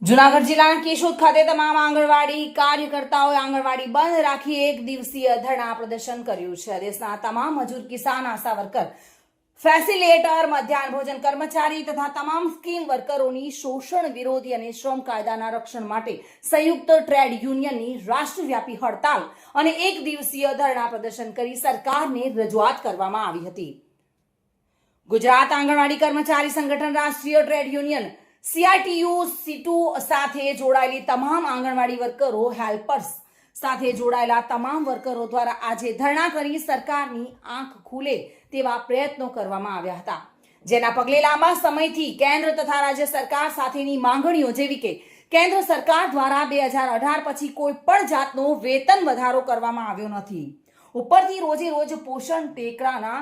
જૂનાગઢ જિલ્લાના કેશોદ ખાતે તમામ આંગણવાડી કાર્યકર્તાઓએ આંગણવાડી બંધ રાખી એક દિવસીય ધરણા પ્રદર્શન કર્યું છે। દેશના તમામ મજૂર, કિસાન, આશા વર્કર, ફેસિલિટેટર, મધ્યાહન ભોજન કર્મચારી તથા તમામ સ્કીમ વર્કરોની શોષણ વિરોધી અને શ્રમ કાયદાના રક્ષણ માટે સંયુક્ત ટ્રેડ યુનિયનની રાષ્ટ્રવ્યાપી હડતાલ અને એક દિવસીય ધરણા પ્રદર્શન કરી સરકારને રજૂઆત કરવામાં આવી હતી। ગુજરાત આંગણવાડી કર્મચારી સંગઠન રાષ્ટ્રીય ટ્રેડ યુનિયન CRTU C2 સાથે જોડાયેલી તમામ આંગણવાડી વર્કરો, હેલ્પર્સ સાથે જોડાયેલા તમામ વર્કરો દ્વારા આજે ધરણા કરી સરકારની આંખ ખુલે તેવા પ્રયત્નો કરવામાં આવ્યા હતા, જેના પગલે લાંબા સમયથી કેન્દ્ર તથા રાજ્ય સરકાર સાથેની માંગણીઓ જેવી કે કેન્દ્ર સરકાર દ્વારા 2018 પછી કોઈ પણ જાતનો વેતન વધારો કરવામાં આવ્યો નથી, ઉપરથી રોજે રોજ પોષણ ટેકરના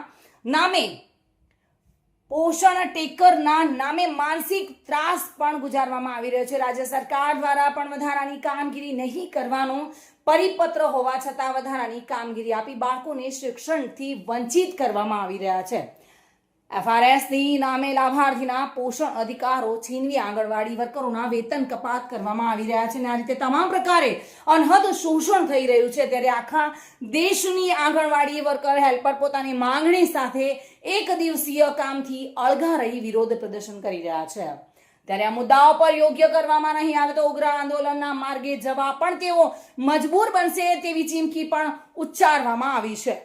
નામે માનસિક ત્રાસ પણ ગુજારવામાં આવી રહ્યો છે। રાજ્ય સરકાર દ્વારા પણ વધારાની કામગીરી નહીં કરવાનો પરિપત્ર હોવા છતાં વધારાની કામગીરી આપી બાળકોને શિક્ષણથી વંચિત કરવામાં આવી રહ્યા છે। FRSની નામે લાભાર્થીના પોષણ અધિકારો છીનવી આંગણવાડી વર્કરોના વેતન કપાત કરવામાં આવી રહ્યા છે અને આ રીતે તમામ પ્રકારે અનહદ શોષણ થઈ રહ્યું છે। ત્યારે આખા દેશની આંગણવાડી વર્કર, હેલ્પર પોતાની માંગણી સાથે એક દિવસીય કામથી અળગા રહી વિરોધ પ્રદર્શન કરી રહ્યા છે। ત્યારે આ મુદ્દાઓ પર યોગ્ય કરવામાં નહીં આવે તો ઉગ્ર આંદોલનના માર્ગે જવા પણ તેઓ મજબૂર બનશે તેવી ચીમકી પણ ઉચ્ચારવામાં આવી છે।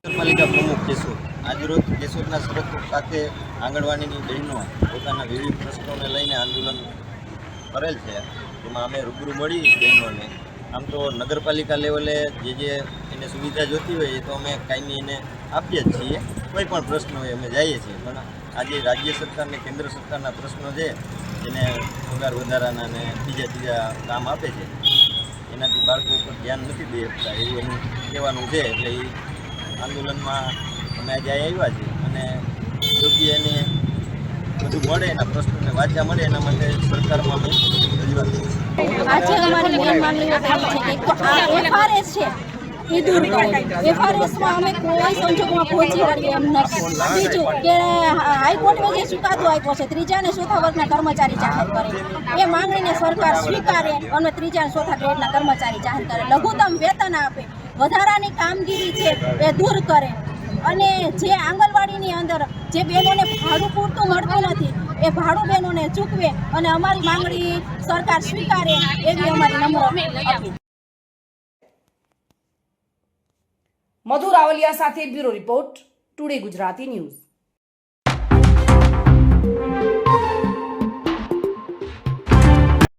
નગરપાલિકા પ્રમુખ કેશોદ આજરોજ કેશોદના સરહદ ખાતે આંગણવાડીની બહેનો પોતાના વિવિધ પ્રશ્નોને લઈને આંદોલન કરેલ છે, જેમાં અમે રૂબરૂ મળી બહેનોને આમ તો નગરપાલિકા લેવલે જે એને સુવિધા જોતી હોય એ તો અમે કાયમી એને આપીએ જ છીએ, કોઈ પણ પ્રશ્ન હોય અમે જઈએ છીએ, પણ આજે રાજ્ય સરકાર ને કેન્દ્ર સરકારના પ્રશ્નો છે એને પગાર વધારાના ને બીજા કામ આપે છે, એનાથી બાળકો ઉપર ધ્યાન નથી દઈ શકતા એવું એનું કહેવાનું છે। એટલે એ આંદોલનમાં અમે આજે આવ્યા છીએ અને યોગ્ય એને બધું મળે, એના પ્રશ્નોને વાંચા મળે એના માટે સરકારમાં અમે રજૂઆત કરીશું। આજે અમારી મેન માંગણીઓ થઈ છે કે આ FRS છે એ દૂર કરે। FRSમાં અમે કોઈ સંજોગોમાં પહોંચી વળીએ એમ નથી। બીજું કે હાઈકોર્ટમાં જે ચુકાદો આપ્યો છે 3જા અને 4થા વર્ગના કર્મચારી જાહેર કરે એ માંગણીને સરકાર સ્વીકારે અને 3જા અને 4થા ગ્રેડના કર્મચારી જાહેર કરે, લઘુત્તમ વેતન આપે, વધારાની કામગીરી છે એ દૂર કરે અને જે આંગણવાડીની અંદર જે બહેનોને ભાડું પૂરતું મળતું નથી એ ભાડું બહેનોને ચૂકવે અને અમારી માંગણી સરકાર સ્વીકારે એવી અમારી નમ્ર અપીલ। મધુ રાવલિયા સાથે bureau report, today Gujarati news.